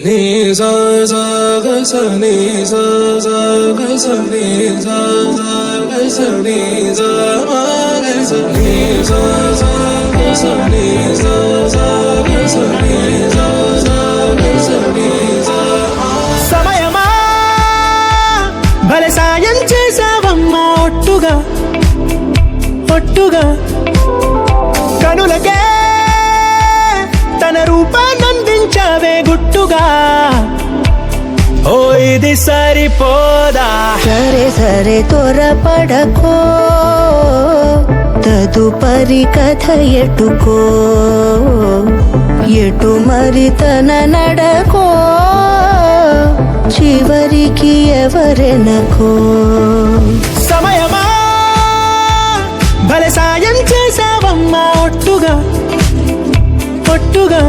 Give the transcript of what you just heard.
నీ సా సా గ స నీ సా సా గ స నీ సా సా గ స నీ సా మా గ స నీ సా సా గ స నీ సా సా గ స నీ సా సా గ స నీ సా సమయమా భలే సాయం చేసావమ్మా ఒట్టుగా ఒట్టుగా కనులకే తన రూపాన్నందించావే గుట్టుగా ఓ ఇది సరిపోదా సరే సరే త్వరపడకో తదుపరి కథ ఎటుకో ఎటు మరి తన నడకో చివరికి ఎవరెనకో సమయమా భలే సాయం చేసావమ్మా ఒట్టుగా ఒట్టుగా